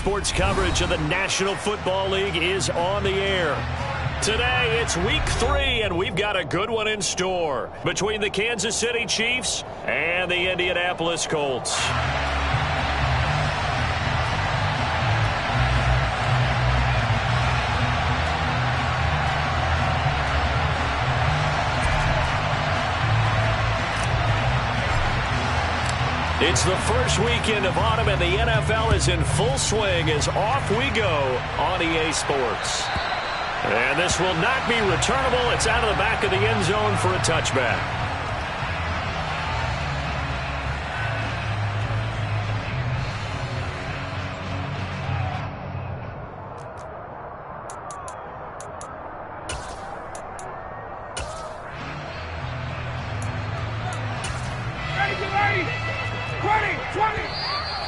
sports coverage of the National Football League is on the air. Today, it's Week 3, and we've got a good one in store between the Kansas City Chiefs and the Indianapolis Colts. It's the first weekend of autumn, and the NFL is in full swing as off we go on EA Sports. And this will not be returnable. It's out of the back of the end zone for a touchback.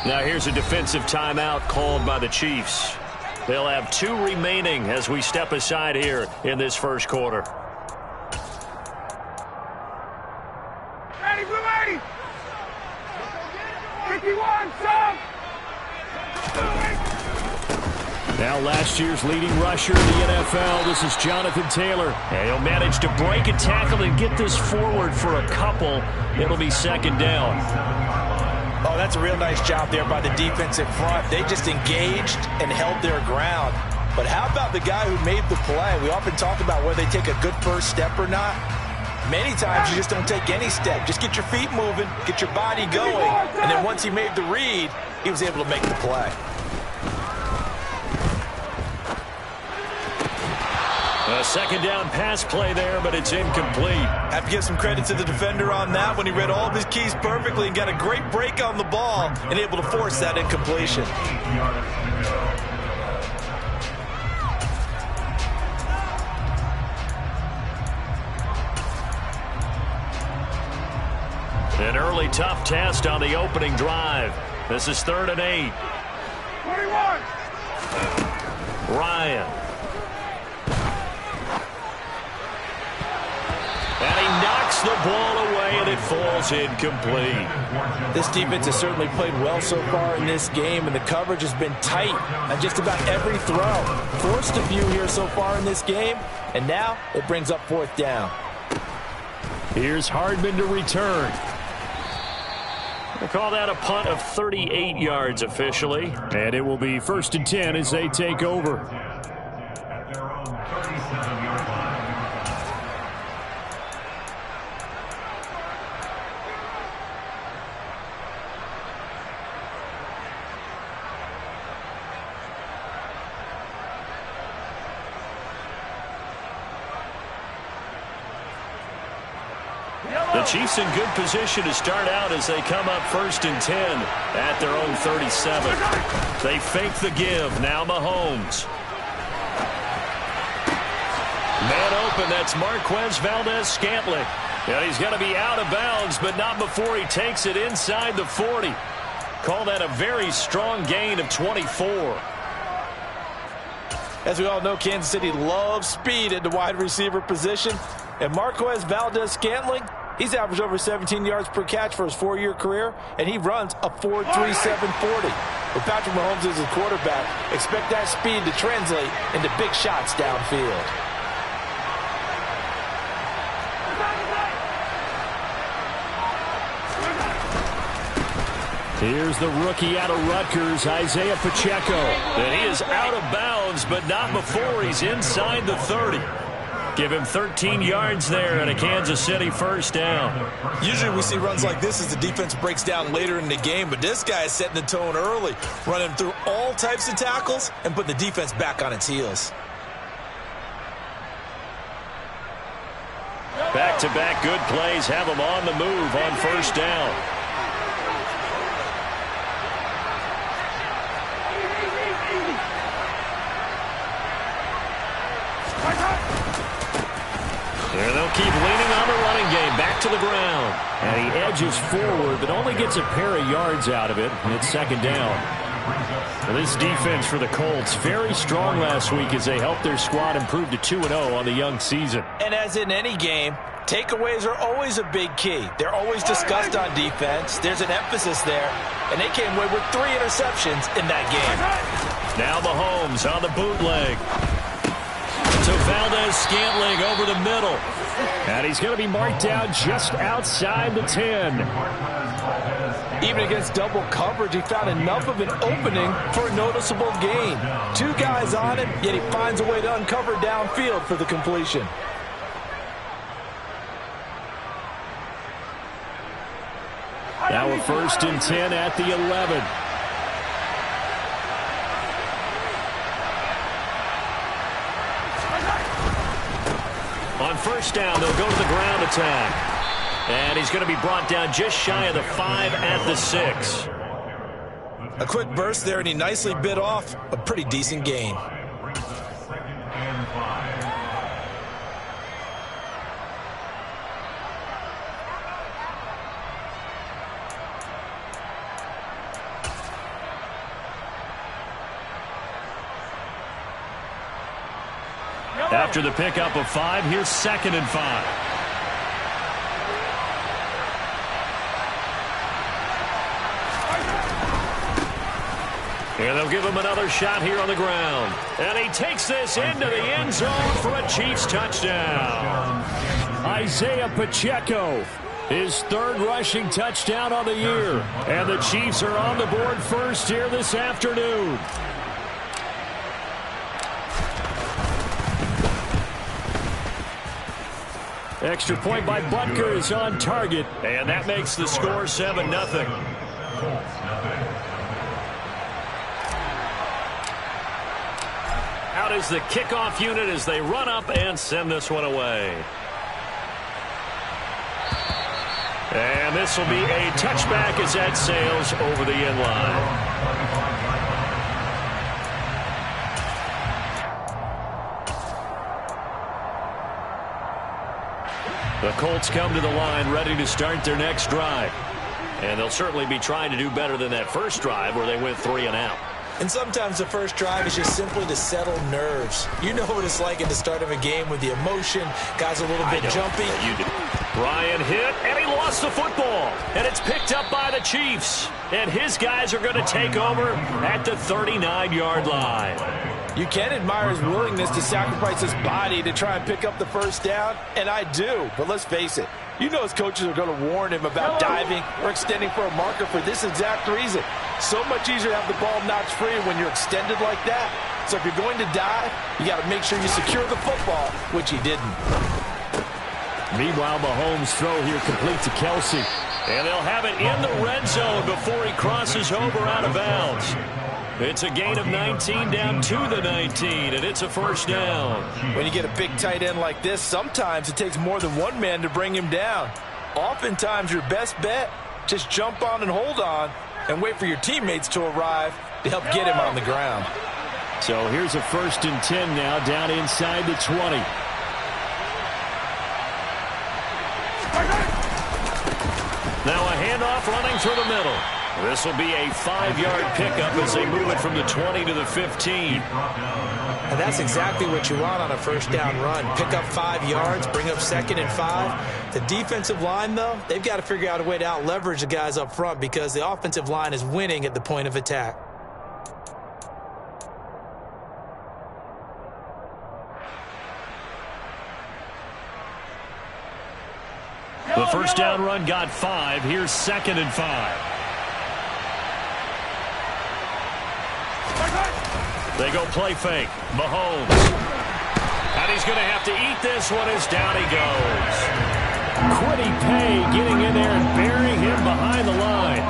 Now here's a defensive timeout called by the Chiefs. They'll have 2 remaining as we step aside here in this first quarter. Ready, Blue 80! 51, sub! Now last year's leading rusher in the NFL, this is Jonathan Taylor. And he'll manage to break a tackle and get this forward for a couple. It'll be second down. Oh, that's a real nice job there by the defensive front. They just engaged and held their ground. But how about the guy who made the play? We often talk about whether they take a good first step or not. Many times you just don't take any step. Just get your feet moving, get your body going, and then once he made the read, he was able to make the play. A second down pass play there, but it's incomplete. Have to give some credit to the defender on that when he read all of his keys perfectly and got a great break on the ball and able to force that incompletion. An early tough test on the opening drive. This is 3rd and 8. 21! Ryan. And he knocks the ball away, and it falls incomplete. This defense has certainly played well so far in this game, and the coverage has been tight on just about every throw. Forced a few here so far in this game, and now it brings up 4th down. Here's Hardman to return. We'll call that a punt of 38 yards officially, and it will be 1st and 10 as they take over. The Chiefs in good position to start out as they come up 1st and 10 at their own 37. They fake the give. Now Mahomes. Man open. That's Marquez Valdez-Scantling. And he's going to be out of bounds, but not before he takes it inside the 40. Call that a very strong gain of 24. As we all know, Kansas City loves speed at the wide receiver position. And Marquez Valdez-Scantling, he's averaged over 17 yards per catch for his 4-year career, and he runs a 4.37 40. With Patrick Mahomes as his quarterback, expect that speed to translate into big shots downfield. Here's the rookie out of Rutgers, Isaiah Pacheco. And he is out of bounds, but not before he's inside the 30. Give him 13 yards there and a Kansas City 1st down. Usually we see runs like this as the defense breaks down later in the game, but this guy is setting the tone early, running through all types of tackles and putting the defense back on its heels. Back-to-back good plays have him on the move on 1st down. And they'll keep leaning on the running game. Back to the ground. And he edges forward, but only gets a pair of yards out of it. And it's 2nd down. Well, this defense for the Colts, very strong last week as they helped their squad improve to 2-0 on the young season. And as in any game, takeaways are always a big key. They're always discussed on defense. There's an emphasis there. And they came away with 3 interceptions in that game. Now Mahomes on the bootleg. To Valdez-Scantling over the middle. And he's going to be marked down just outside the 10. Even against double coverage, he found enough of an opening for a noticeable gain. Two guys on him, yet he finds a way to uncover downfield for the completion. Now a 1st and 10 at the 11. On 1st down, they'll go to the ground attack. And he's going to be brought down just shy of the 5 at the 6. A quick burst there, and he nicely bit off a pretty decent gain. After the pickup of 5, here's 2nd and 5. And they'll give him another shot here on the ground. And he takes this into the end zone for a Chiefs touchdown. Isaiah Pacheco, his 3rd rushing touchdown on the year. And the Chiefs are on the board first here this afternoon. Extra point by Butker is on target. And that makes the score 7-0. Out is the kickoff unit as they run up and send this one away. And this will be a touchback as that sails over the end line. The Colts come to the line ready to start their next drive. And they'll certainly be trying to do better than that first drive where they went 3 and out. And sometimes the first drive is just simply to settle nerves. You know what it's like at the start of a game with the emotion. Guys a little bit jumpy. You do. Ryan hit, and he lost the football. And it's picked up by the Chiefs. And his guys are going to take over at the 39-yard line. You can admire his willingness to sacrifice his body to try and pick up the first down, and I do. But let's face it, you know his coaches are going to warn him about diving or extending for a marker for this exact reason. So much easier to have the ball notch free when you're extended like that. So if you're going to dive, you got to make sure you secure the football, which he didn't. Meanwhile, Mahomes' throw here complete to Kelsey. And they'll have it in the red zone before he crosses over out of bounds. It's a gain of 19 down to the 19, and it's a 1st down. When you get a big tight end like this, sometimes it takes more than one man to bring him down. Oftentimes, your best bet, just jump on and hold on and wait for your teammates to arrive to help get him on the ground. So here's a 1st and 10 now down inside the 20. Now a handoff running through the middle. This will be a 5-yard pickup as they move it from the 20 to the 15. And that's exactly what you want on a 1st down run. Pick up 5 yards, bring up 2nd and 5. The defensive line, though, they've got to figure out a way to out-leverage the guys up front because the offensive line is winning at the point of attack. The 1st down run got 5. Here's 2nd and 5. They go play fake. Mahomes. And he's going to have to eat this one as down he goes. Quiddy Pay getting in there and burying him behind the line.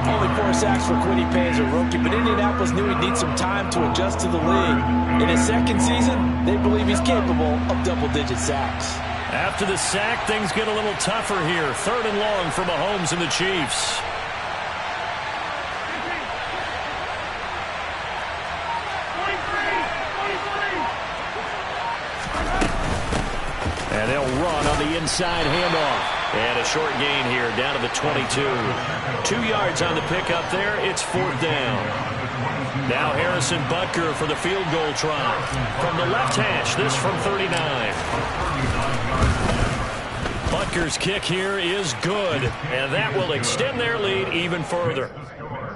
Only 4 sacks for Quiddy Pay as a rookie, but Indianapolis knew he'd need some time to adjust to the league. In his 2nd season, they believe he's capable of double-digit sacks. After the sack, things get a little tougher here. 3rd and long for Mahomes and the Chiefs. And they'll run on the inside handoff. And a short gain here down to the 22. 2 yards on the pickup there. It's 4th down. Now Harrison Butker for the field goal try. From the left hash, this from 39. Butker's kick here is good. And that will extend their lead even further.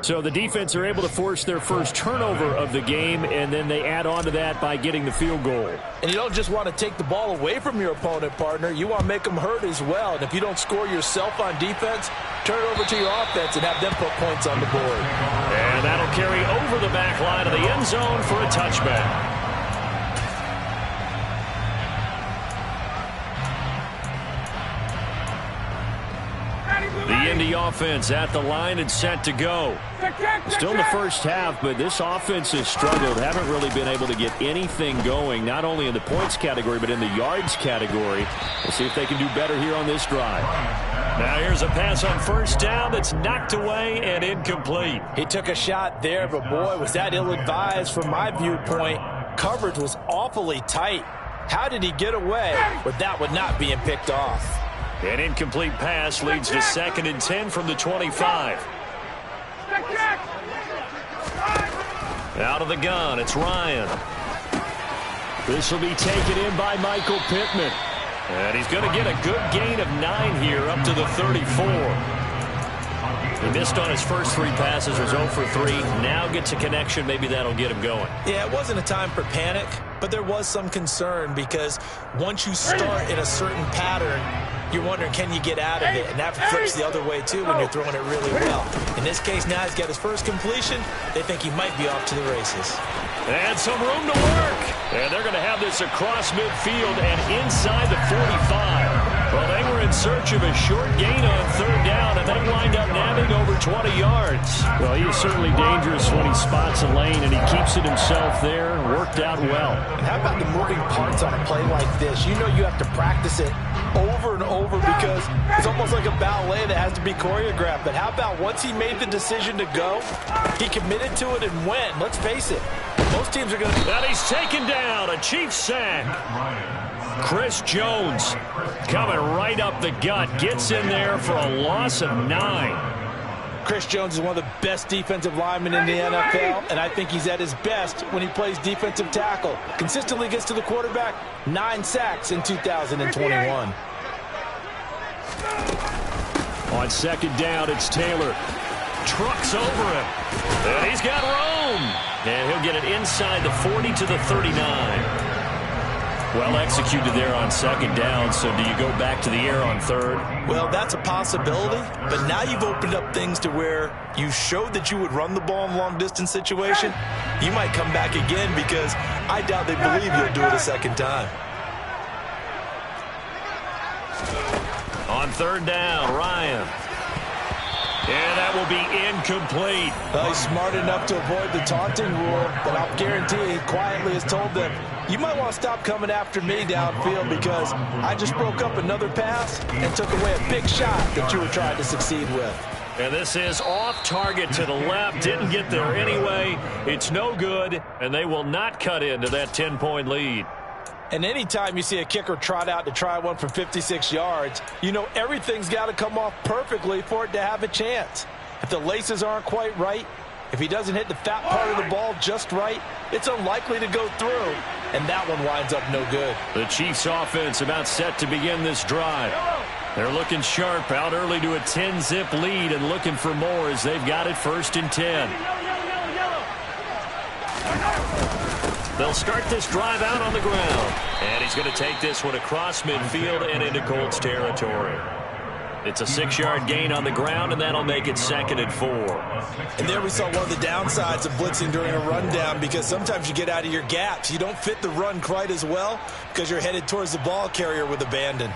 So the defense are able to force their first turnover of the game, and then they add on to that by getting the field goal. And you don't just want to take the ball away from your opponent, partner. You want to make them hurt as well. And if you don't score yourself on defense, turn it over to your offense and have them put points on the board. And that'll carry over the back line of the end zone for a touchback. The Indy offense at the line and set to go. Still in the first half, but this offense has struggled. Haven't really been able to get anything going, not only in the points category, but in the yards category. We'll see if they can do better here on this drive. Now here's a pass on first down that's knocked away and incomplete. He took a shot there, but boy, was that ill-advised from my viewpoint. Coverage was awfully tight. How did he get away with that one not being picked off? An incomplete pass leads to 2nd and 10 from the 25. Out of the gun, it's Ryan. This will be taken in by Michael Pittman. And he's going to get a good gain of 9 here up to the 34. He missed on his first 3 passes, was 0 for 3. Now gets a connection. Maybe that'll get him going. Yeah, it wasn't a time for panic, but there was some concern because once you start in a certain pattern, you're wondering, can you get out of it? And that flips the other way, too, when you're throwing it really well. In this case, now he's got his first completion. They think he might be off to the races. And some room to work. And they're going to have this across midfield and inside the 45. Well, they were in search of a short gain on 3rd down, and they wind up nabbing over 20 yards. Well, he is certainly dangerous when he spots a lane, and he keeps it himself there. Worked out well. And how about the moving parts on a play like this? You know you have to practice it over and over because it's almost like a ballet that has to be choreographed. But how about once he made the decision to go, he committed to it and went. Let's face it, most teams are going to... And he's taken down, a Chiefs sack. Chris Jones coming right up the gut, gets in there for a loss of 9. Chris Jones is one of the best defensive linemen in the NFL, and I think he's at his best when he plays defensive tackle. Consistently gets to the quarterback, 9 sacks in 2021. On 2nd down, it's Taylor. Trucks over him. And he's got room. And he'll get it inside the 40 to the 39. Well executed there on 2nd down, so do you go back to the air on 3rd? Well, that's a possibility, but now you've opened up things to where you showed that you would run the ball in a long-distance situation. You might come back again because I doubt they believe you'll do it a 2nd time. On 3rd down, Ryan. And that will be incomplete. Well, he's smart enough to avoid the taunting rule, but I'll guarantee he quietly has told them, you might want to stop coming after me downfield because I just broke up another pass and took away a big shot that you were trying to succeed with. And this is off target to the left. Didn't get there anyway. It's no good, and they will not cut into that 10-point lead. And anytime you see a kicker trot out to try one from 56 yards, you know everything's got to come off perfectly for it to have a chance. If the laces aren't quite right, if he doesn't hit the fat part of the ball just right, it's unlikely to go through, and that one winds up no good. The Chiefs offense about set to begin this drive. They're looking sharp, out early to a 10-zip lead and looking for more as they've got it 1st and 10. They'll start this drive out on the ground. And he's going to take this one across midfield and into Colts territory. It's a 6-yard gain on the ground, and that'll make it 2nd and 4. And there we saw one of the downsides of blitzing during a rundown because sometimes you get out of your gaps. You don't fit the run quite as well because you're headed towards the ball carrier with abandon.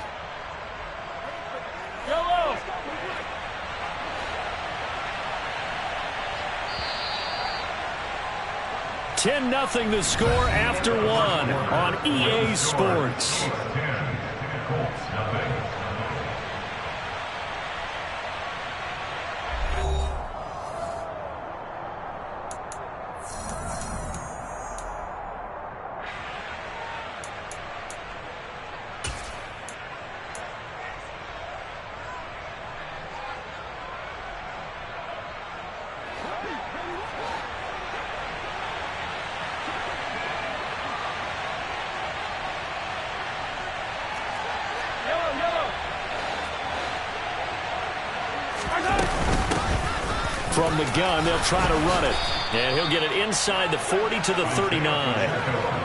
10-0 the score after 1 on EA Sports. From the gun, they'll try to run it. And he'll get it inside the 40 to the 39.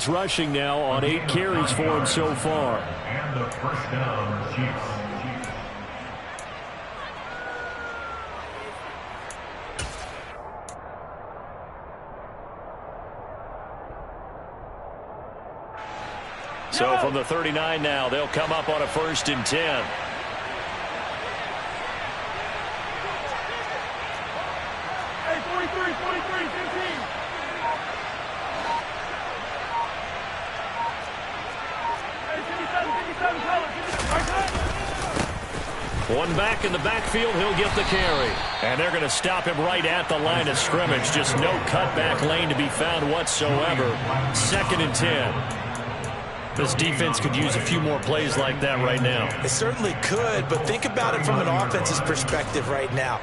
Rushing now on 8 carries for him so far. And the first down, Chiefs. So from the 39 now, they'll come up on a 1st and 10. Hey, 43, 15. One back in the backfield, he'll get the carry. And they're going to stop him right at the line of scrimmage. Just no cutback lane to be found whatsoever. 2nd and 10. This defense could use a few more plays like that right now. It certainly could, but think about it from an offense's perspective right now.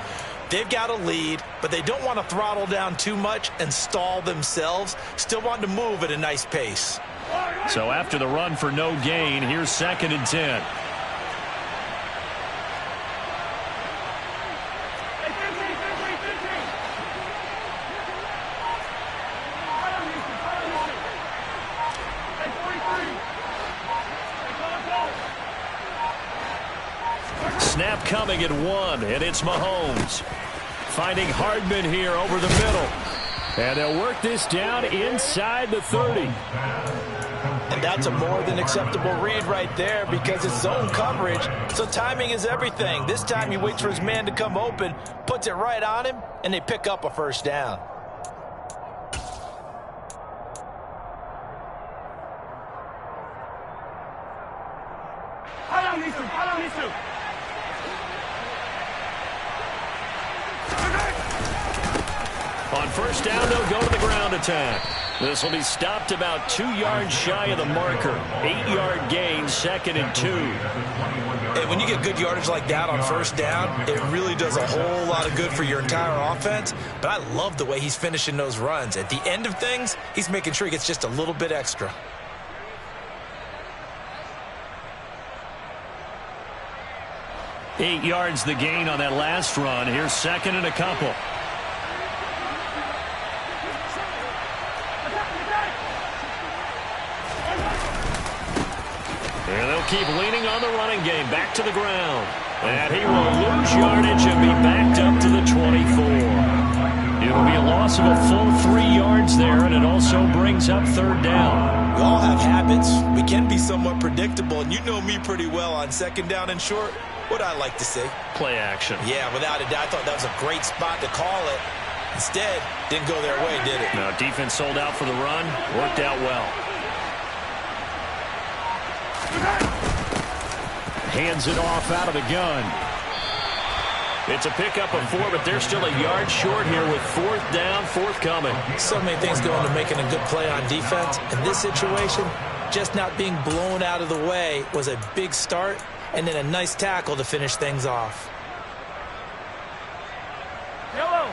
They've got a lead, but they don't want to throttle down too much and stall themselves. Still want to move at a nice pace. So after the run for no gain, here's 2nd and 10. Snap coming at 1, and it's Mahomes. Finding Hardman here over the middle. And they'll work this down inside the 30. And that's a more than acceptable read right there because it's zone coverage, so timing is everything. This time he waits for his man to come open, puts it right on him, and they pick up a 1st down. Hold on, these two. On 1st down, they'll go to the ground attack. This will be stopped about 2 yards shy of the marker. 8-yard gain, 2nd and 2. And when you get good yardage like that on 1st down, it really does a whole lot of good for your entire offense. But I love the way he's finishing those runs. At the end of things, he's making sure he gets just a little bit extra. Eight yards the gain on that last run. Here's 2nd and a couple. And they'll keep leaning on the running game. Back to the ground. And he will lose yardage and be backed up to the 24. It'll be a loss of a full 3 yards there, and it also brings up 3rd down. We all have habits. We can be somewhat predictable, and you know me pretty well on 2nd down and short. What I like to see. Play action. Yeah, without a doubt. I thought that was a great spot to call it. Instead, didn't go their way, did it? Now, defense sold out for the run. Worked out well. Hands it off out of the gun. It's a pickup of 4, but they're still a yard short here with 4th down, forthcoming. So many things go into making a good play on defense. In this situation, just not being blown out of the way was a big start, and then a nice tackle to finish things off. Yellow.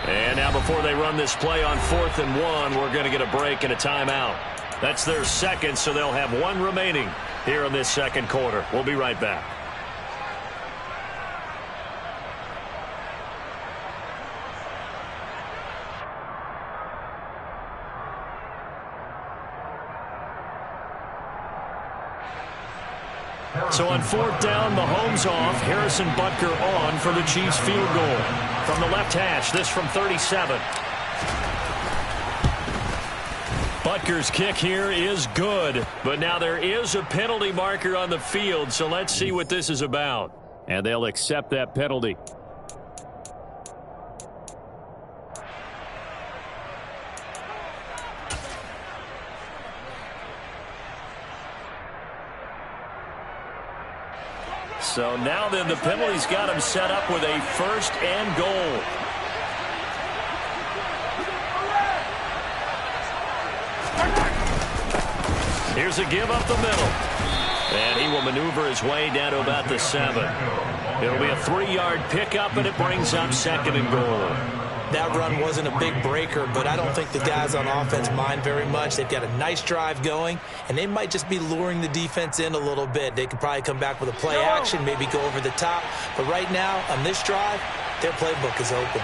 And now before they run this play on 4th and 1, we're going to get a break and a timeout. That's their 2nd, so they'll have 1 remaining here in this 2nd quarter. We'll be right back. So on 4th down, Mahomes off, Harrison Butker on for the Chiefs field goal. From the left hash, this from 37. Butker's kick here is good, but now there is a penalty marker on the field, so let's see what this is about. And they'll accept that penalty. So now then the penalty's got him set up with a 1st and goal. Here's a give up the middle. And he will maneuver his way down to about the 7. It'll be a 3-yard pickup, and it brings up 2nd and goal. That run wasn't a big breaker, but I don't think the guys on offense mind very much. They've got a nice drive going, and they might just be luring the defense in a little bit. They could probably come back with a play action, maybe go over the top. But right now, on this drive, their playbook is open.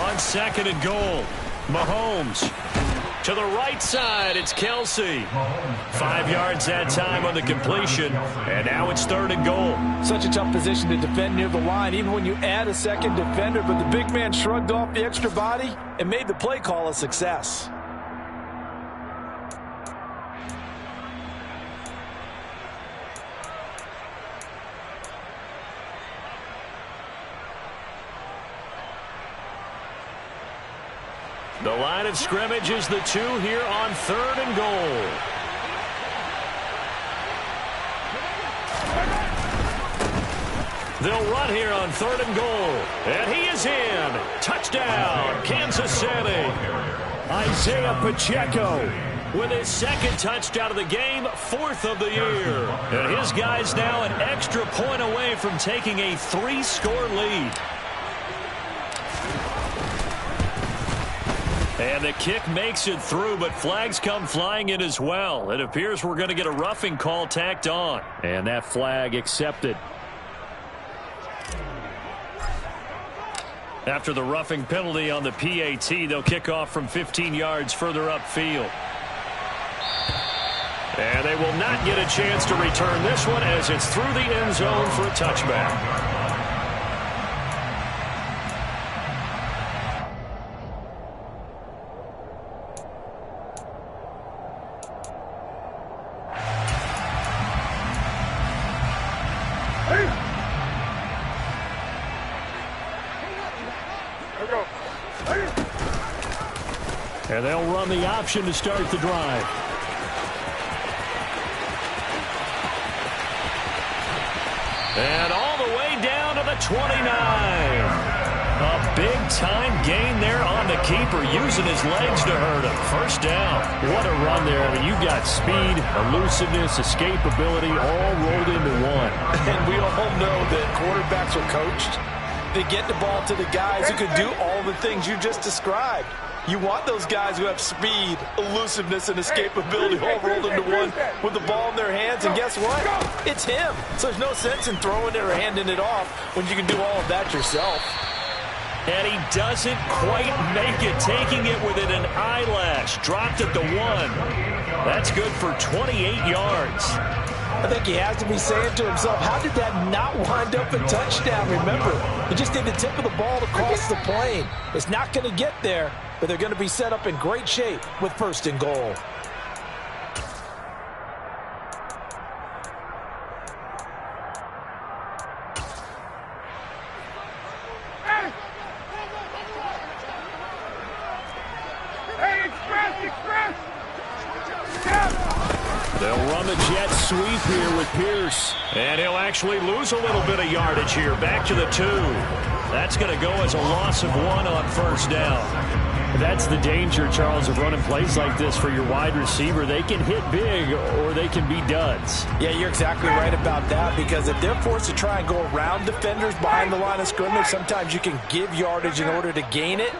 On 2nd and goal, Mahomes. To the right side, it's Kelsey. 5 yards that time on the completion, and now it's 3rd and goal. Such a tough position to defend near the line, even when you add a second defender, but the big man shrugged off the extra body and made the play call a success. The line of scrimmage is the 2 here on 3rd and goal. They'll run here on 3rd and goal. And he is in. Touchdown, Kansas City. Isaiah Pacheco with his 2nd touchdown of the game, 4th of the year. And his guys now an extra point away from taking a 3-score lead. And the kick makes it through, but flags come flying in as well. It appears we're going to get a roughing call tacked on. And that flag accepted. After the roughing penalty on the PAT, they'll kick off from 15 yards further upfield. And they will not get a chance to return this one as it's through the end zone for a touchback. And they'll run the option to start the drive. And all the way down to the 29. A big-time gain there on the keeper, using his legs to hurt him. 1st down. What a run there. I mean, you've got speed, elusiveness, escapability, all rolled into one. And we all know that quarterbacks are coached. They get the ball to the guys who can do all the things you just described. You want those guys who have speed, elusiveness, and escapability all rolled into one with the ball in their hands. And guess what? It's him. So there's no sense in throwing it or handing it off when you can do all of that yourself. And he doesn't quite make it, taking it within an eyelash. Dropped at the 1. That's good for 28 yards. I think he has to be saying to himself, how did that not wind up a touchdown? Remember, he just did the tip of the ball to cross the plane. It's not going to get there, but they're going to be set up in great shape with 1st and goal. They'll run the jet sweep here with Pierce. And he'll actually lose a little bit of yardage here. Back to the 2. That's going to go as a loss of 1 on 1st down. That's the danger, Charles, of running plays like this for your wide receiver. They can hit big or they can be duds. Yeah, you're exactly right about that, because if they're forced to try and go around defenders behind the line of scrimmage, sometimes you can give yardage in order to gain it.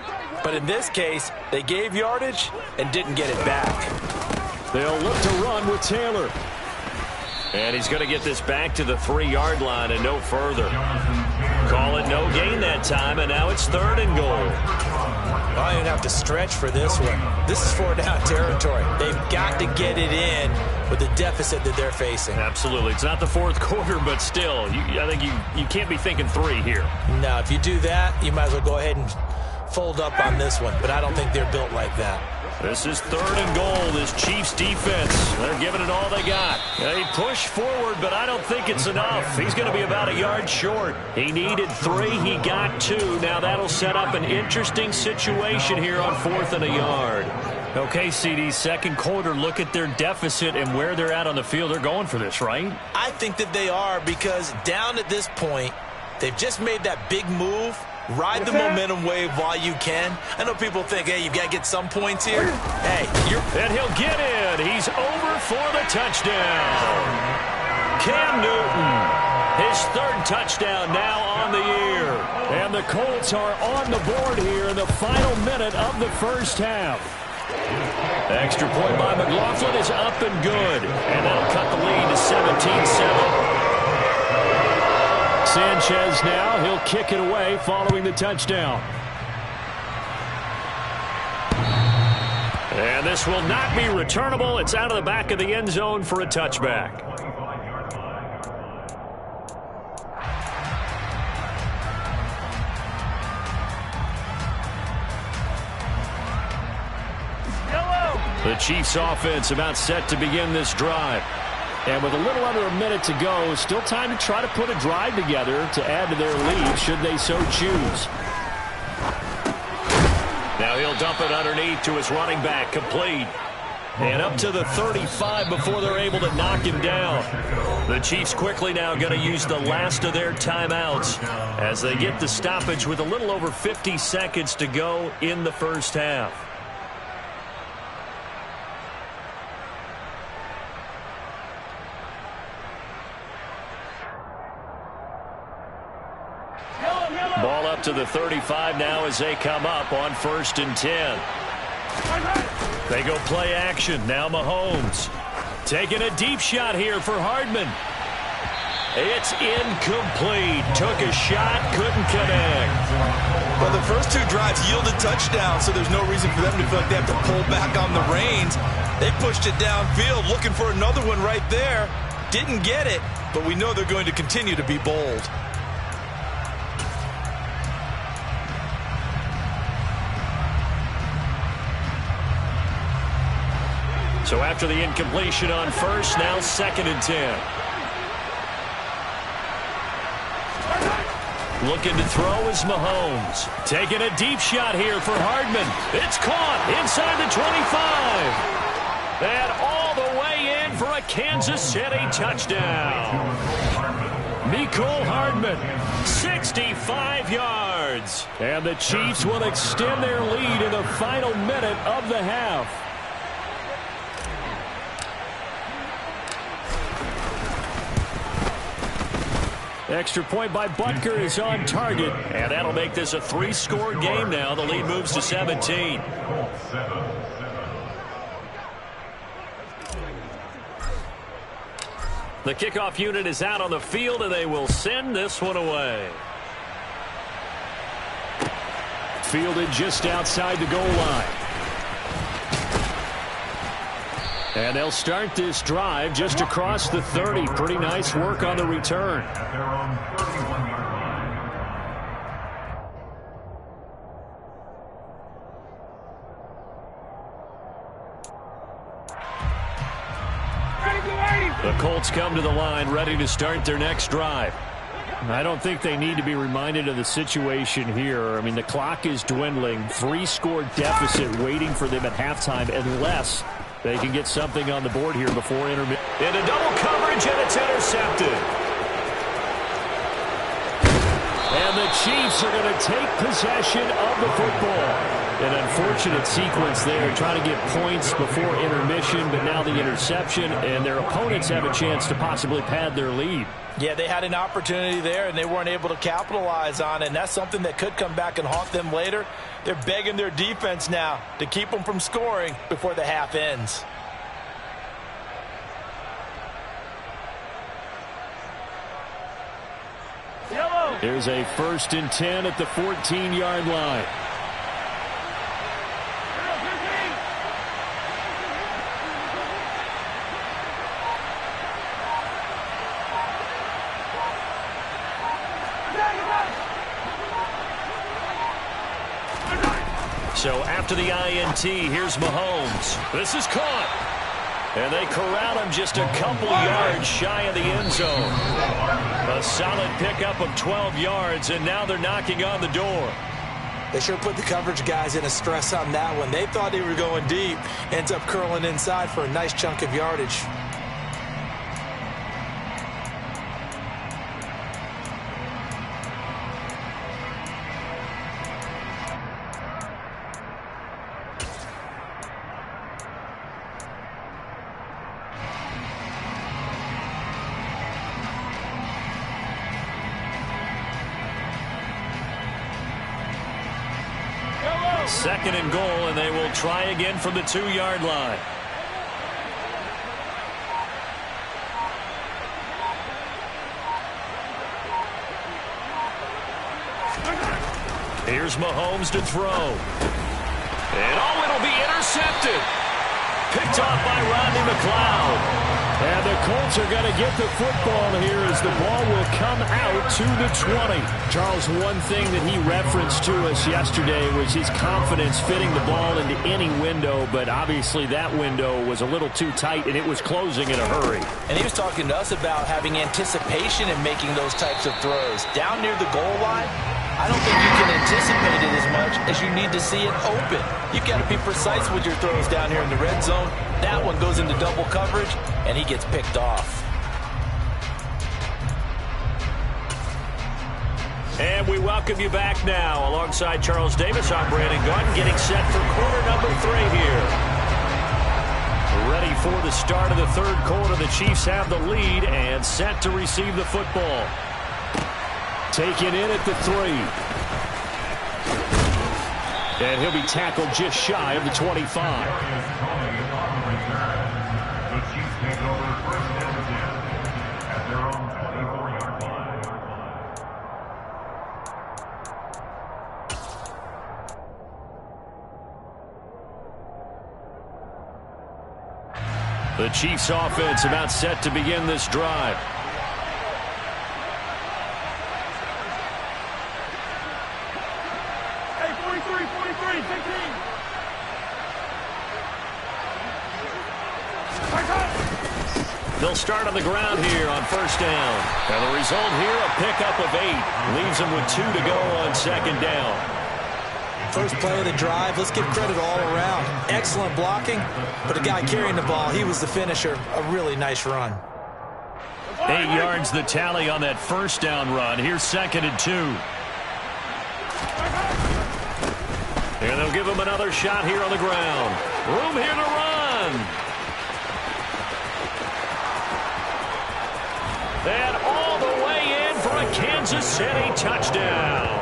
But in this case, they gave yardage and didn't get it back. They'll look to run with Taylor. And he's going to get this back to the 3-yard line and no further. Call it no gain that time, and now it's 3rd and goal. Well, you don't have to stretch for this one. This is 4-down territory. They've got to get it in with the deficit that they're facing. Absolutely. It's not the 4th quarter, but still, I think you can't be thinking 3 here. No, if you do that, you might as well go ahead and fold up on this one, but I don't think they're built like that. This is 3rd and goal. This Chiefs defense, they're giving it all they got. They push forward, but I don't think it's enough. He's going to be about a yard short. He needed 3. He got 2. Now that'll set up an interesting situation here on 4th and a yard. Okay, CD, second quarter, look at their deficit and where they're at on the field. They're going for this, right? I think that they are, because down at this point, they've just made that big move. Ride the momentum wave while you can. I know people think, hey, you've got to get some points here. Hey, and he'll get in. He's over for the touchdown. Cam Newton, his 3rd touchdown now on the year. And the Colts are on the board here in the final minute of the first half. Extra point by McLaughlin is up and good. And that'll cut the lead to 17-7. Sanchez now, he'll kick it away following the touchdown. And this will not be returnable. It's out of the back of the end zone for a touchback. The Chiefs offense about set to begin this drive. And with a little under a minute to go, still time to try to put a drive together to add to their lead should they so choose. Now he'll dump it underneath to his running back, complete. And up to the 35 before they're able to knock him down. The Chiefs quickly now going to use the last of their timeouts as they get the stoppage with a little over 50 seconds to go in the first half. Ball up to the 35 now as they come up on 1st and 10. They go play action. Now Mahomes taking a deep shot here for Hardman. It's incomplete. Took a shot, couldn't connect. Well, the first 2 drives yielded touchdowns, so there's no reason for them to feel like they have to pull back on the reins. They pushed it downfield, looking for another one right there. Didn't get it, but we know they're going to continue to be bold. So after the incompletion on 1st, now 2nd and 10. Looking to throw is Mahomes. Taking a deep shot here for Hardman. It's caught inside the 25. And all the way in for a Kansas City touchdown. Mecole Hardman, 65 yards. And the Chiefs will extend their lead in the final minute of the half. Extra point by Butker is on target, and that'll make this a 3-score game now. The lead moves to 17. The kickoff unit is out on the field, and they will send this one away. Fielded just outside the goal line. And they'll start this drive just across the 30. Pretty nice work on the return. The Colts come to the line ready to start their next drive. I don't think they need to be reminded of the situation here. I mean, the clock is dwindling. 3-score deficit waiting for them at halftime unless they can get something on the board here before intermission. Into double coverage, and it's intercepted. And the Chiefs are going to take possession of the football. An unfortunate sequence there, trying to get points before intermission, but now the interception, and their opponents have a chance to possibly pad their lead. Yeah, they had an opportunity there, and they weren't able to capitalize on it, and that's something that could come back and haunt them later. They're begging their defense now to keep them from scoring before the half ends. There's a 1st and 10 at the 14-yard line. So after the INT, here's Mahomes. This is caught. And they corral him just a couple yards shy of the end zone. A solid pickup of 12 yards, and now they're knocking on the door. They sure put the coverage guys in a stress on that one. They thought they were going deep. Ends up curling inside for a nice chunk of yardage. Second and goal, and they will try again from the 2-yard line. Here's Mahomes to throw. And it'll be intercepted. Picked off by Rodney McLeod. And the Colts are going to get the football here as the ball will come out to the 20. Charles, one thing that he referenced to us yesterday was his confidence fitting the ball into any window, but obviously that window was a little too tight, and it was closing in a hurry. And he was talking to us about having anticipation in making those types of throws. Down near the goal line, I don't think you can anticipate it as much as you need to see it open. You've got to be precise with your throws down here in the red zone. That one goes into double coverage, and he gets picked off. And we welcome you back now. Alongside Charles Davis, I'm Brandon Gaudin, getting set for quarter number 3 here. Ready for the start of the third quarter. The Chiefs have the lead and set to receive the football. Taken in at the 3. And he'll be tackled just shy of the 25. The Chiefs offense about set to begin this drive. Hey, 43, 15. They'll start on the ground here on first down. And the result here, a pickup of 8. Leaves them with 2 to go on second down. First play of the drive, let's give credit all around. Excellent blocking, but the guy carrying the ball, he was the finisher. A really nice run. 8 yards the tally on that first down run. Here's second and 2. And they'll give him another shot here on the ground. Room here to run. And all the way in for a Kansas City touchdown.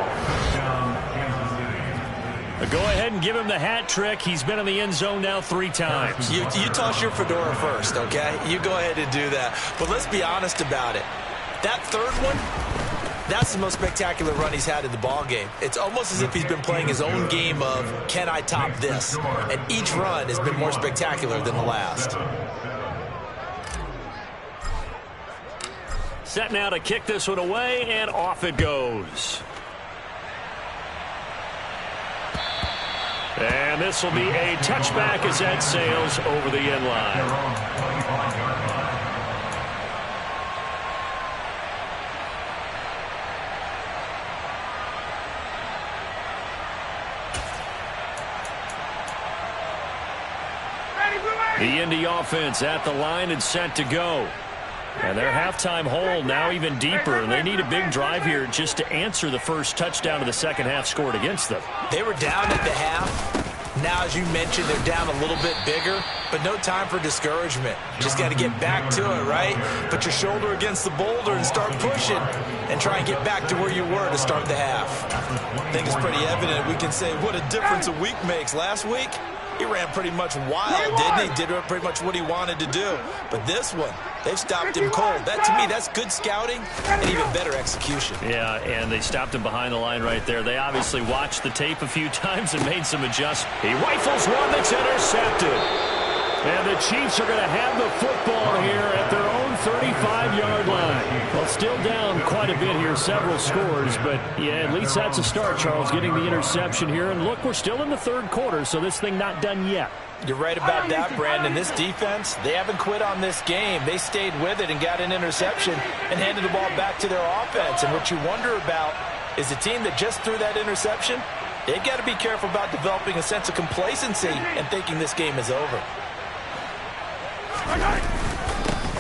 Go ahead and give him the hat trick. He's been in the end zone now 3 times. You toss your fedora first, okay? You go ahead and do that. But let's be honest about it. That third one, that's the most spectacular run he's had in the ball game. It's almost as if he's been playing his own game of, can I top this? And each run has been more spectacular than the last. Set now to kick this one away, and off it goes. And this will be a touchback as that sails over the end line. The Indy offense at the line and set to go. And their halftime hole now even deeper, and they need a big drive here just to answer the first touchdown of the second half scored against them. They were down at the half. Now, as you mentioned, they're down a little bit bigger, but no time for discouragement. Just got to get back to it, right? Put your shoulder against the boulder and start pushing and try and get back to where you were to start the half. I think it's pretty evident we can say what a difference a week makes. Last week, he ran pretty much wild, didn't he? Did pretty much what he wanted to do. But this one, they've stopped him cold. That, to me, that's good scouting and even better execution. Yeah, and they stopped him behind the line right there. They obviously watched the tape a few times and made some adjustments. He rifles one that's intercepted. And the Chiefs are going to have the football here at their own 35-yard line. Well, still down quite a bit here, several scores, but yeah, at least that's a start, Charles, getting the interception here. And look, we're still in the third quarter, so this thing not done yet. You're right about that, Brandon. This defense, they haven't quit on this game. They stayed with it and got an interception and handed the ball back to their offense. And what you wonder about is a team that just threw that interception, they've got to be careful about developing a sense of complacency and thinking this game is over.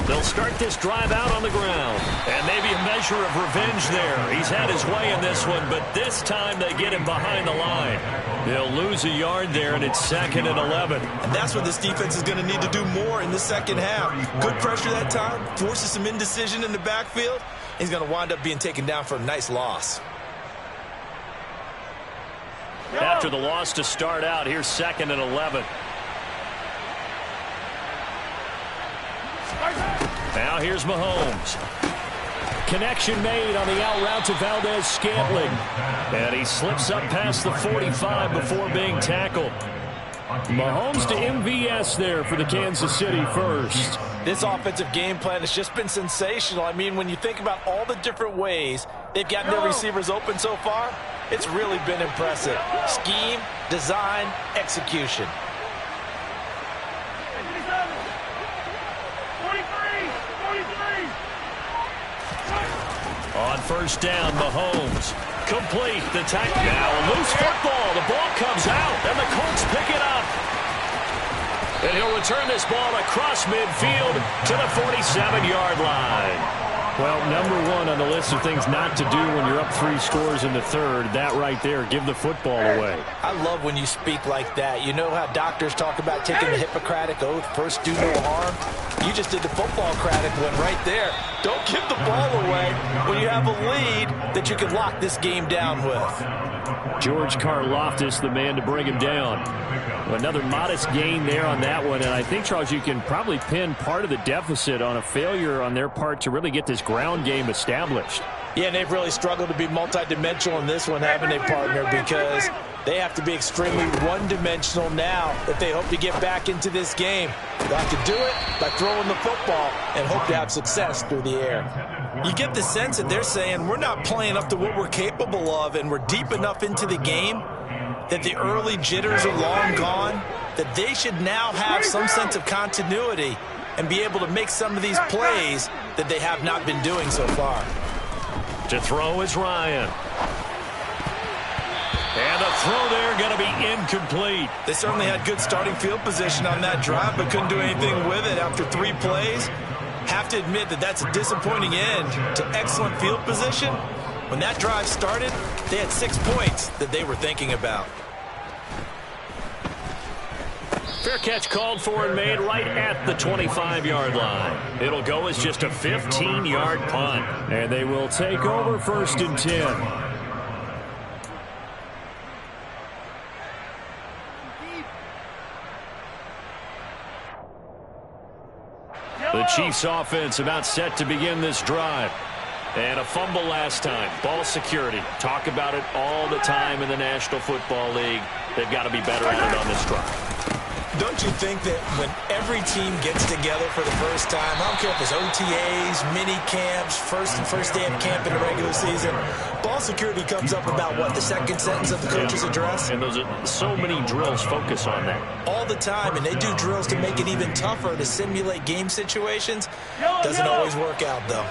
They'll start this drive out on the ground. And maybe a measure of revenge there. He's had his way in this one, but this time they get him behind the line. They'll lose a yard there, and it's 2nd and 11. And that's what this defense is going to need to do more in the second half. Good pressure that time, forces some indecision in the backfield. He's going to wind up being taken down for a nice loss. After the loss to start out, here's 2nd and 11. Now here's Mahomes. Connection made on the out route to Valdez-Scantling. And he slips up past the 45 before being tackled. Mahomes to MVS there for the Kansas City first. This offensive game plan has just been sensational. I mean, when you think about all the different ways they've gotten their receivers open so far, it's really been impressive. Scheme, design, execution. On first down, Mahomes. Complete the tackle. Now a loose football. The ball comes out, and the Colts pick it up. And he'll return this ball across midfield to the 47-yard line. Well, number one on the list of things not to do when you're up 3 scores in the third, that right there, give the football away. I love when you speak like that. You know how doctors talk about taking the Hippocratic Oath, first do no harm? You just did the football-cratic one right there. Don't give the ball away when you have a lead that you can lock this game down with. George Karlaftis, the man to bring him down. Another modest gain there on that one, and I think, Charles, you can probably pin part of the deficit on a failure on their part to really get this ground game established. Yeah, and they've really struggled to be multidimensional in this one, haven't they, partner, because they have to be extremely one-dimensional now if they hope to get back into this game. They'll have to do it by throwing the football and hope to have success through the air. You get the sense that they're saying we're not playing up to what we're capable of, and we're deep enough into the game that the early jitters are long gone, that they should now have some sense of continuity and be able to make some of these plays that they have not been doing so far. To throw is Ryan. And the throw there going to be incomplete. They certainly had good starting field position on that drive, but couldn't do anything with it after 3 plays. Have to admit that that's a disappointing end to excellent field position. When that drive started, they had 6 points that they were thinking about. Fair catch called for and made right at the 25-yard line. It'll go as just a 15-yard punt. And they will take over 1st and 10. The Chiefs offense about set to begin this drive. And a fumble last time. Ball security. Talk about it all the time in the National Football League. They've got to be better at it on this drive. Don't you think that when every team gets together for the first time, I don't care if it's OTAs, mini camps, first day of camp in the regular season, ball security comes up about what, the second sentence of the coach's address? And those are so many drills focus on that. All the time, and they do drills to make it even tougher to simulate game situations. Doesn't always work out, though.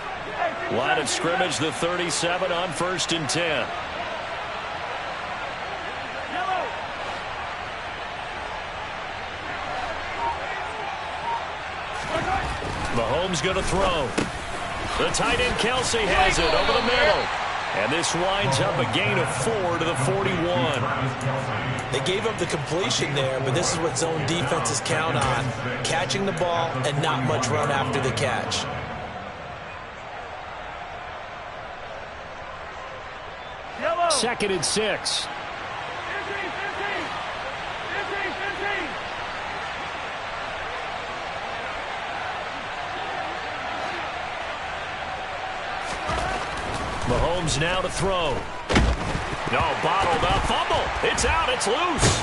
Line of scrimmage, the 37 on 1st and 10. Mahomes going to throw. The tight end Kelsey has it over the middle. And this winds up a gain of 4 to the 41. They gave up the completion there, but this is what zone defenses count on. Catching the ball and not much run after the catch. Second and 6. Mahomes now to throw. No, bottled up. Fumble. It's out. It's loose.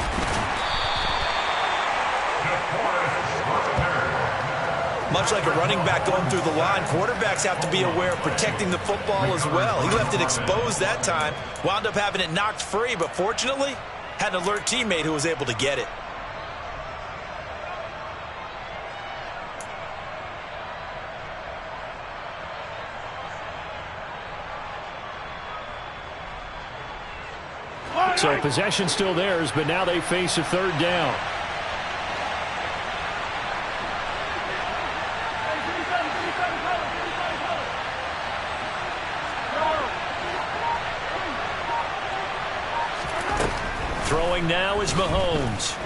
Much like a running back going through the line, quarterbacks have to be aware of protecting the football as well. He left it exposed that time, wound up having it knocked free, but fortunately, had an alert teammate who was able to get it. So possession still theirs, but now they face a third down. Throwing now is Mahomes.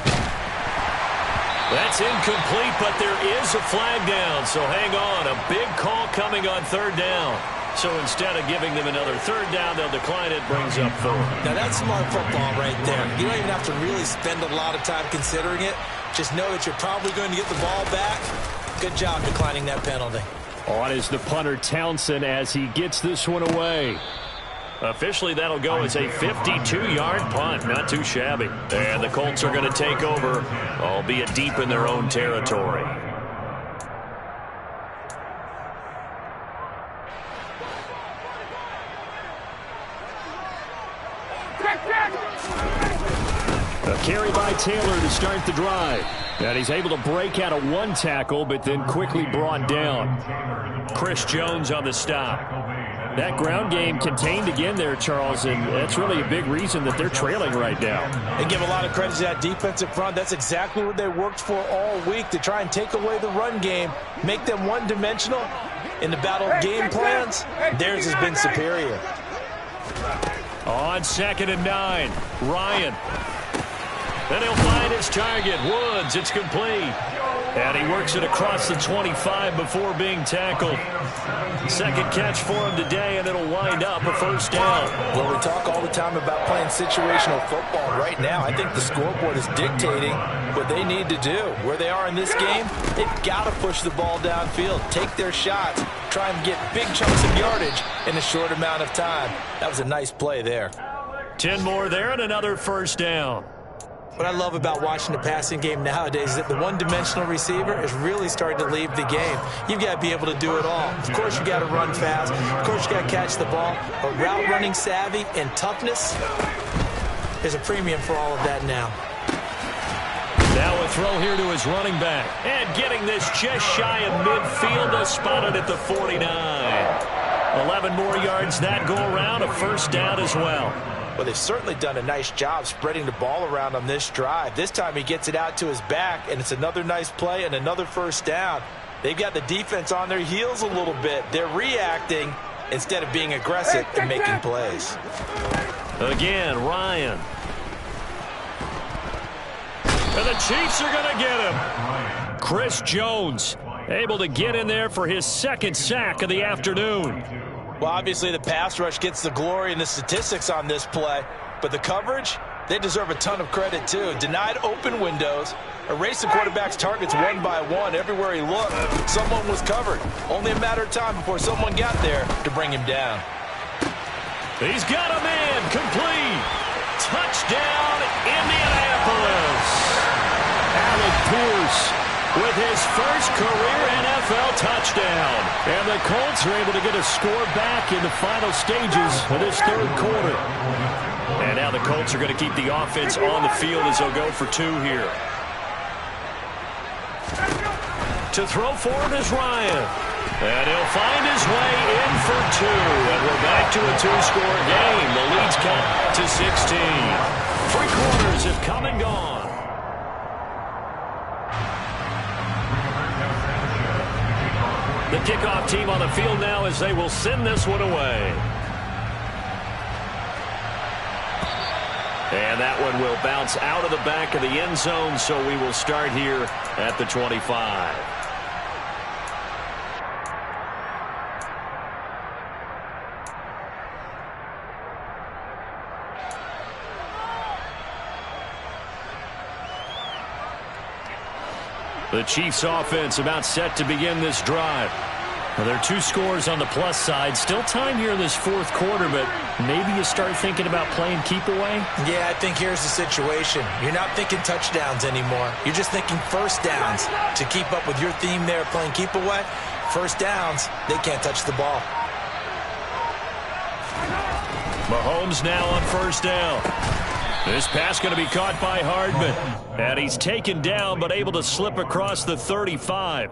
That's incomplete, but there is a flag down, so hang on. A big call coming on third down. So instead of giving them another third down, they'll decline it, brings up 4. Now that's smart football right there. You don't even have to really spend a lot of time considering it. Just know that you're probably going to get the ball back. Good job declining that penalty. On is the punter Townsend as he gets this one away. Officially, that'll go as a 52-yard punt. Not too shabby. And the Colts are going to take over, albeit deep in their own territory. A carry by Taylor to start the drive. And he's able to break out of one tackle, but then quickly brought down. Chris Jones on the stop. That ground game contained again there, Charles, and that's really a big reason that they're trailing right now. They give a lot of credit to that defensive front. That's exactly what they worked for all week, to try and take away the run game, make them one-dimensional. In the battle of game plans, theirs has been superior. On 2nd and 9, Ryan. Then he'll find his target, Woods. It's complete. And he works it across the 25 before being tackled. Second catch for him today, and it'll wind up a first down. Well, we talk all the time about playing situational football. Right now, I think the scoreboard is dictating what they need to do. Where they are in this game, they've got to push the ball downfield, take their shots, try and get big chunks of yardage in a short amount of time. That was a nice play there. 10 more there and another first down. What I love about watching the passing game nowadays is that the one-dimensional receiver is really starting to leave the game. You've got to be able to do it all. Of course, you got to run fast. Of course, you got to catch the ball. But route running savvy and toughness is a premium for all of that now. Now a throw here to his running back. And getting this just shy of midfield, spotted at the 49. 11 more yards that go around, a first down as well. Well, they've certainly done a nice job spreading the ball around on this drive. This time he gets it out to his back, and it's another nice play and another first down. They've got the defense on their heels a little bit. They're reacting instead of being aggressive and making plays. Again, Ryan. And the Chiefs are going to get him. Chris Jones able to get in there for his second sack of the afternoon. Well, obviously the pass rush gets the glory and the statistics on this play, but the coverage, they deserve a ton of credit too. Denied open windows, erased the quarterback's targets one by one. Everywhere he looked, someone was covered. Only a matter of time before someone got there to bring him down. He's got a man, complete. Touchdown, Indianapolis. Alec Pierce with his first career NFL touchdown. And the Colts are able to get a score back in the final stages of this third quarter. And now the Colts are going to keep the offense on the field as they'll go for 2 here. To throw for him is Ryan. And he'll find his way in for 2. And we're back to a 2-score game. The lead's cut to 16. 3 quarters have come and gone. The kickoff team on the field now as they will send this one away. And that one will bounce out of the back of the end zone, so we will start here at the 25. The Chiefs offense about set to begin this drive. Well, there are 2 scores on the plus side. Still time here in this fourth quarter, but maybe you start thinking about playing keep away? Yeah, I think here's the situation. You're not thinking touchdowns anymore. You're just thinking first downs. To keep up with your theme there, playing keep away, first downs, they can't touch the ball. Mahomes now on first down. This pass going to be caught by Hardman. And he's taken down, but able to slip across the 35.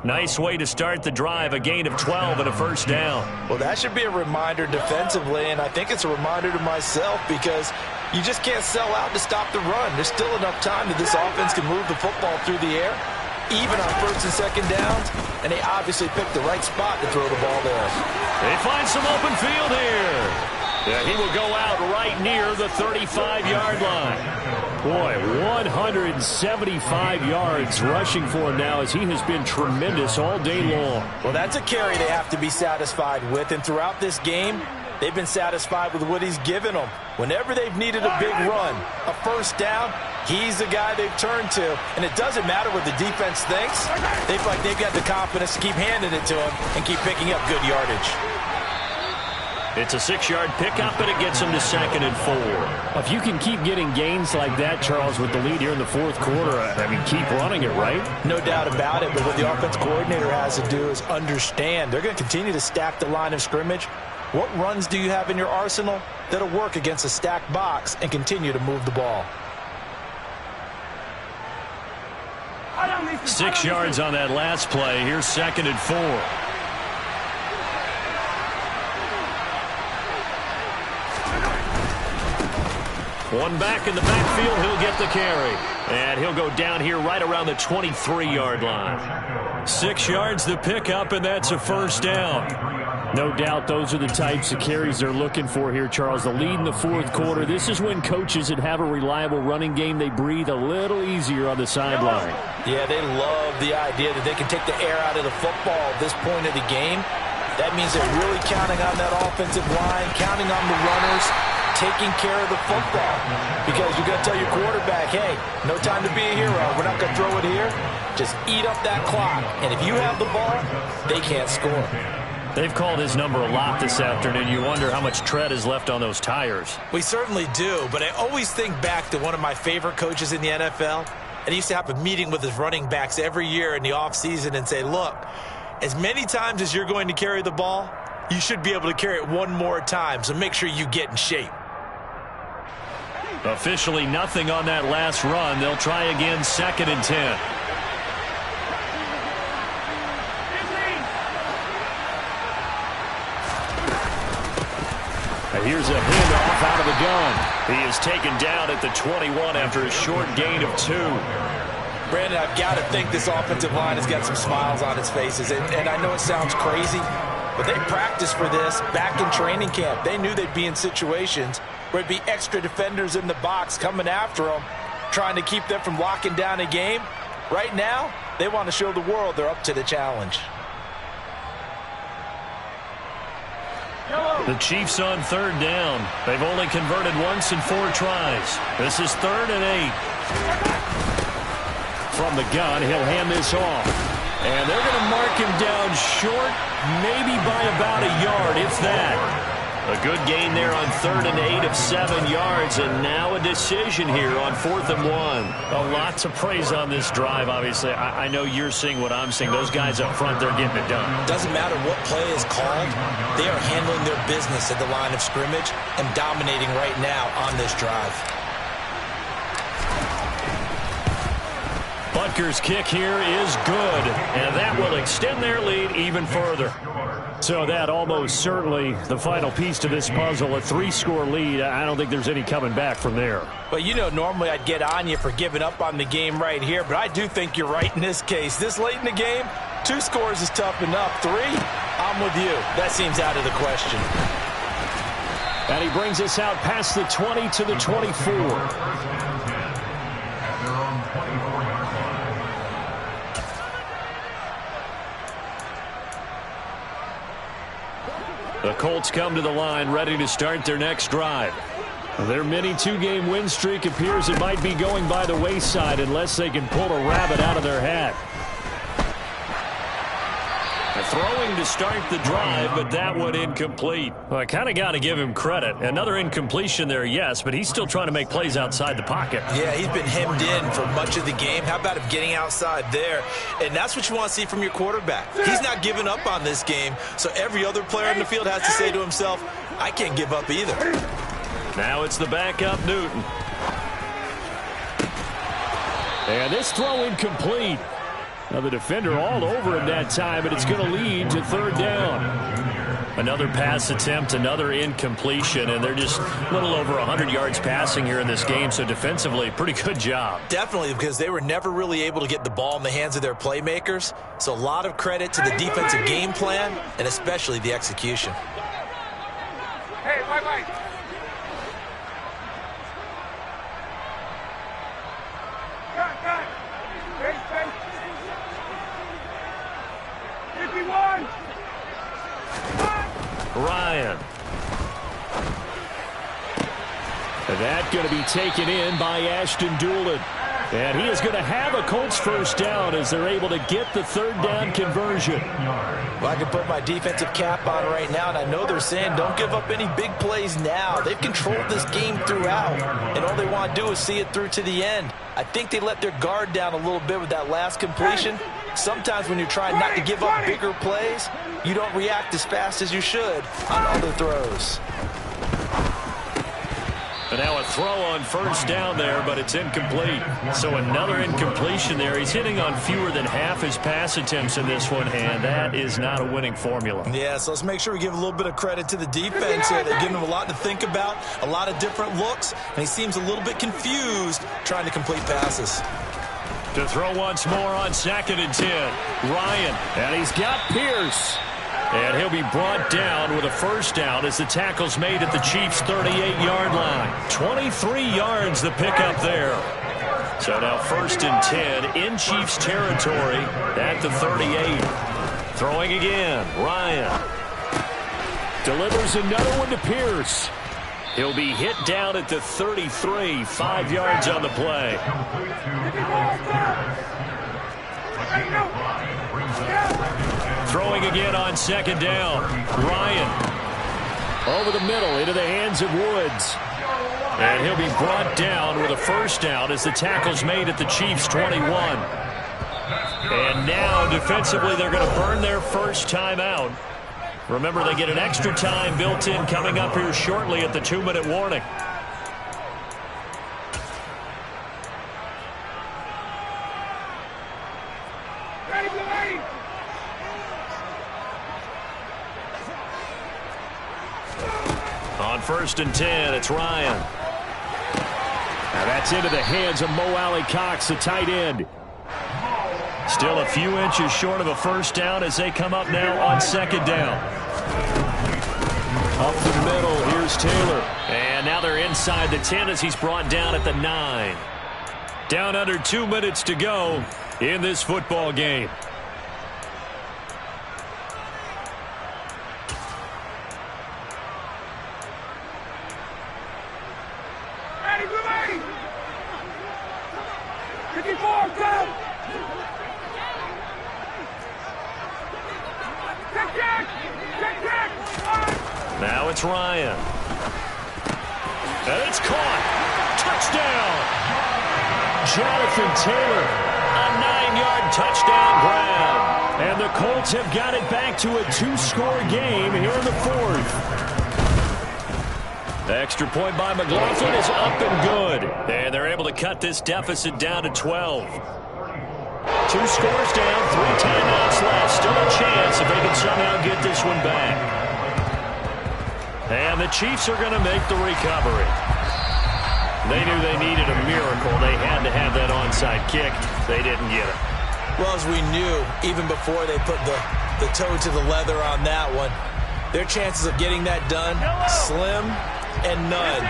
Nice way to start the drive, a gain of 12 and a first down. Well, that should be a reminder defensively, and I think it's a reminder to myself because you just can't sell out to stop the run. There's still enough time that this offense can move the football through the air, even on first and second downs, and they obviously picked the right spot to throw the ball there. They find some open field here. Yeah, he will go out right near the 35-yard line. Boy, 175 yards rushing for him now as he has been tremendous all day long. Well, that's a carry they have to be satisfied with, and throughout this game, they've been satisfied with what he's given them. Whenever they've needed a big run, a first down, he's the guy they've turned to. And it doesn't matter what the defense thinks. They feel like they've got the confidence to keep handing it to him and keep picking up good yardage. It's a 6-yard pickup, and it gets him to 2nd and 4. If you can keep getting gains like that, Charles, with the lead here in the fourth quarter, I mean, keep running it, right? No doubt about it, but what the offense coordinator has to do is understand. They're going to continue to stack the line of scrimmage. What runs do you have in your arsenal that'll work against a stacked box and continue to move the ball? 6 yards on that last play. Here's 2nd and 4. One back in the backfield, he'll get the carry. And he'll go down here right around the 23-yard line. 6 yards the pickup, and that's a first down. No doubt those are the types of carries they're looking for here, Charles. The lead in the fourth quarter. This is when coaches that have a reliable running game, they breathe a little easier on the sideline. Yeah, they love the idea that they can take the air out of the football at this point of the game. That means they're really counting on that offensive line, counting on the runners, taking care of the football, because you're going to tell your quarterback, hey, no time to be a hero. We're not going to throw it here. Just eat up that clock. And if you have the ball, they can't score. They've called his number a lot this afternoon. You wonder how much tread is left on those tires. We certainly do, but I always think back to one of my favorite coaches in the NFL, and he used to have a meeting with his running backs every year in the offseason and say, look, as many times as you're going to carry the ball, you should be able to carry it one more time, so make sure you get in shape. Officially nothing on that last run. They'll try again, 2nd and 10. And here's a handoff out of the gun. He is taken down at the 21 after a short gain of 2. Brandon, I've got to think this offensive line has got some smiles on its faces. And I know it sounds crazy, but they practiced for this back in training camp. They knew they'd be in situations where it'd be extra defenders in the box coming after them, trying to keep them from locking down a game. Right now, they want to show the world they're up to the challenge. The Chiefs on 3rd down. They've only converted once in 4 tries. This is 3rd and 8. From the gun, he'll hand this off. And they're going to mark him down short, maybe by about a yard, if that. A good gain there on 3rd and 8 of 7 yards, and now a decision here on 4th and 1. A lot to praise on this drive, obviously. I know you're seeing what I'm seeing. Those guys up front, they're getting it done. Doesn't matter what play is called. They are handling their business at the line of scrimmage and dominating right now on this drive. Butker's kick here is good, and that will extend their lead even further. So that almost certainly the final piece to this puzzle, a 3-score lead. I don't think there's any coming back from there. Well, you know, normally I'd get on you for giving up on the game right here, but I do think you're right in this case. This late in the game, 2 scores is tough enough. 3, I'm with you. That seems out of the question. And he brings us out past the 20 to the 24. The Colts come to the line ready to start their next drive. Their mini 2-game win streak appears it might be going by the wayside unless they can pull a rabbit out of their hat. throwing to start the drive, but that one incomplete. Well, I kind of got to give him credit. Another incompletion there, yes, but he's still trying to make plays outside the pocket. Yeah, he's been hemmed in for much of the game. How about him getting outside there? And that's what you want to see from your quarterback. He's not giving up on this game, so every other player in the field has to say to himself, I can't give up either. Now it's the backup Newton. And this throw incomplete. Now the defender all over him that time, but it's going to lead to third down. Another pass attempt, another incompletion, and they're just a little over 100 yards passing here in this game, so defensively, pretty good job. Definitely, because they were never really able to get the ball in the hands of their playmakers, so a lot of credit to the defensive game plan, and especially the execution. Hey, bye-bye. Ryan. And that going to be taken in by Ashton Doolin. And he is going to have a Colts first down as they're able to get the third down conversion. Well, I can put my defensive cap on right now, and I know they're saying don't give up any big plays now. They've controlled this game throughout, and all they want to do is see it through to the end. I think they let their guard down a little bit with that last completion. Sometimes when you're trying not to give up bigger plays, you don't react as fast as you should on other throws. And now a throw on first down there, but it's incomplete. So another incompletion there. He's hitting on fewer than half his pass attempts in this one, and that is not a winning formula. Yeah, so let's make sure we give a little bit of credit to the defense here. They're giving him a lot to think about, a lot of different looks, and he seems a little bit confused trying to complete passes. To throw once more on 2nd and 10. Ryan, and he's got Pierce. And he'll be brought down with a first down as the tackle's made at the Chiefs' 38-yard line. 23 yards the pickup there. So now 1st and 10 in Chiefs territory at the 38. Throwing again, Ryan. Delivers another one to Pierce. He'll be hit down at the 33, 5 yards on the play. Throwing again on 2nd down. Ryan over the middle into the hands of Woods. And he'll be brought down with a first down as the tackle's made at the Chiefs' 21. And now defensively they're going to burn their first time out. Remember, they get an extra time built in coming up here shortly at the 2-minute warning. On 1st and 10, it's Ryan. Now that's into the hands of Mo Alley-Cox, the tight end. Still a few inches short of a first down as they come up now on 2nd down. Up the middle, here's Taylor. And now they're inside the 10 as he's brought down at the 9. Down under 2 minutes to go in this football game. Now it's Ryan. And it's caught. Touchdown. Jonathan Taylor, a 9-yard touchdown grab. And the Colts have got it back to a 2-score game here in the 4th. The extra point by McLaughlin is up and good. And they're able to cut this deficit down to 12. 2 scores down, 3 timeouts left. Still a chance if they can somehow get this one back. And the Chiefs are going to make the recovery. They knew they needed a miracle. They had to have that onside kick. They didn't get it. Well, as we knew, even before they put the toe to the leather on that one, their chances of getting that done, slim and none.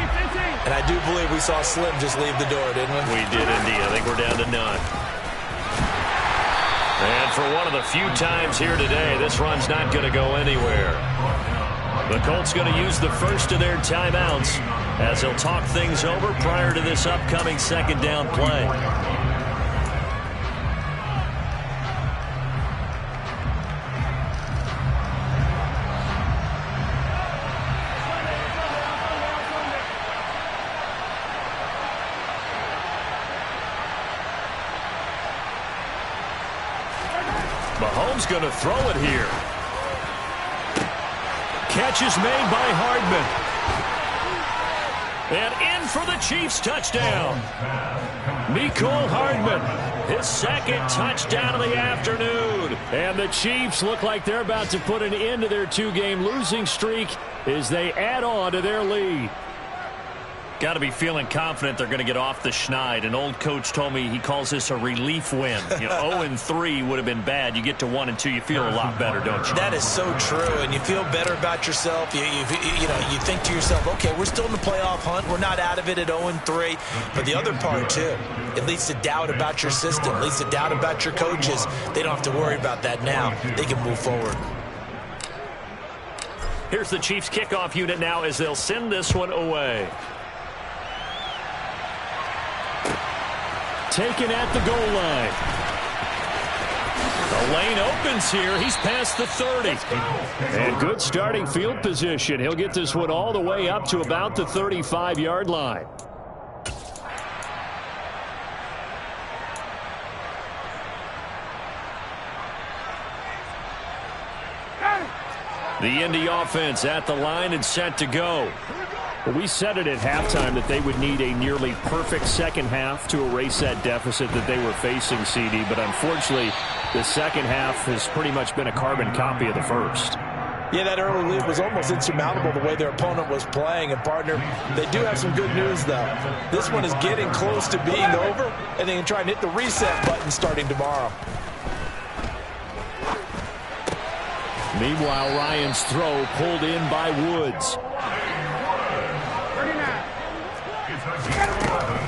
And I do believe we saw Slim just leave the door, didn't we? We did indeed. I think we're down to none. And for one of the few times here today, this run's not going to go anywhere. The Colts going to use the first of their timeouts as they'll talk things over prior to this upcoming 2nd down play. Mahomes going to throw it here. Catch is made by Hardman. And in for the Chiefs touchdown. Mecole Hardman, his second touchdown of the afternoon. And the Chiefs look like they're about to put an end to their two-game losing streak as they add on to their lead. Got to be feeling confident they're going to get off the schneid. An old coach told me he calls this a relief win. 0-3 would have been bad. You get to 1-2, you feel a lot better, don't you? That is so true, and you feel better about yourself. You think to yourself, okay, we're still in the playoff hunt. We're not out of it at 0-3. But the other part, too, it leads to doubt about your system. It leads to doubt about your coaches. They don't have to worry about that now. They can move forward. Here's the Chiefs kickoff unit now as they'll send this one away. Taken at the goal line. The lane opens here. He's past the 30. And good starting field position. He'll get this one all the way up to about the 35-yard line. The Indy offense at the line and set to go. Well, we said it at halftime that they would need a nearly perfect second half to erase that deficit that they were facing, CD. But unfortunately, the second half has pretty much been a carbon copy of the first. Yeah, that early lead was almost insurmountable the way their opponent was playing. And, partner, they do have some good news, though. This one is getting close to being over, and they can try and hit the reset button starting tomorrow. Meanwhile, Ryan's throw pulled in by Woods.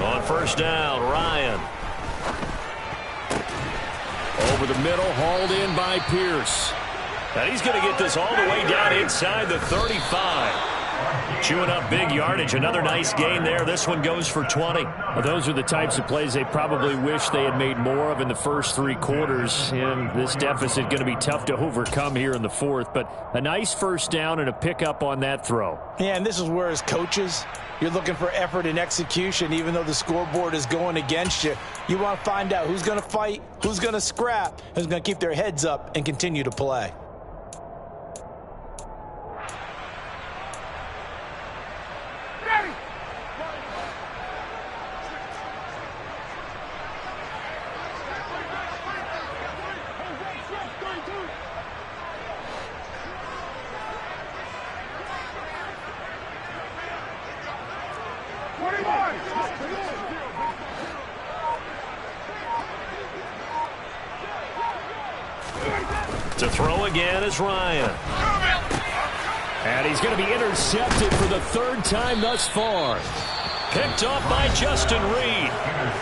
On first down, Ryan. Over the middle, hauled in by Pierce. And he's going to get this all the way down inside the 35. Chewing up big yardage. Another nice gain there. This one goes for 20. Well, those are the types of plays they probably wish they had made more of in the first three quarters. And this deficit going to be tough to overcome here in the fourth. But a nice first down and a pickup on that throw. Yeah, and this is where, as coaches, you're looking for effort and execution. Even though the scoreboard is going against you, you want to find out who's going to fight, who's going to scrap, who's going to keep their heads up and continue to play. To throw again is Ryan. And he's going to be intercepted for the third time thus far. Picked off by Justin Reed.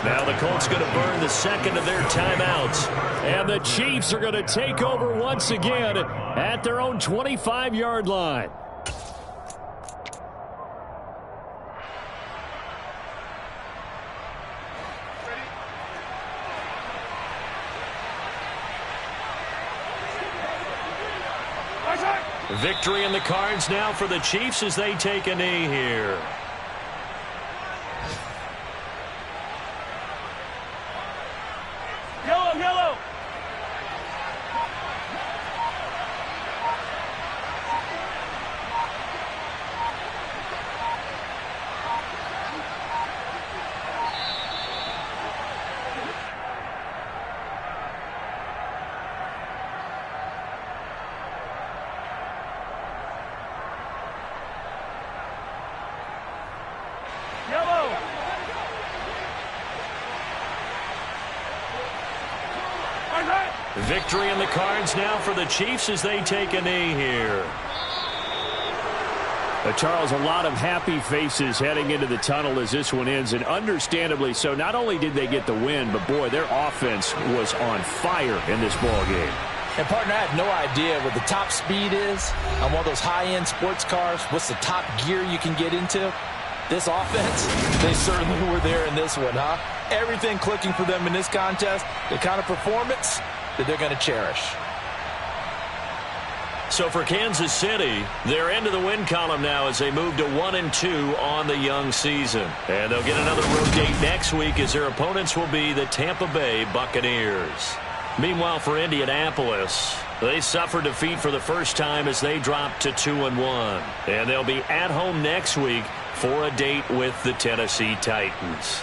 Now the Colts going to burn the second of their timeouts. And the Chiefs are going to take over once again at their own 25-yard line. Victory in the cards now for the Chiefs as they take a knee here. Yellow, yellow. Victory in the cards now for the Chiefs as they take a knee here. Charles, a lot of happy faces heading into the tunnel as this one ends, and understandably so. Not only did they get the win, but boy, their offense was on fire in this ball game. And, partner, I have no idea what the top speed is on one of those high-end sports cars. What's the top gear you can get into? This offense, they certainly were there in this one, huh? Everything clicking for them in this contest, the kind of performance that they're going to cherish. So for Kansas City, they're into the win column now as they move to 1-2 on the young season. And they'll get another road date next week as their opponents will be the Tampa Bay Buccaneers. Meanwhile, for Indianapolis, they suffered defeat for the first time as they dropped to 2-1. And they'll be at home next week for a date with the Tennessee Titans.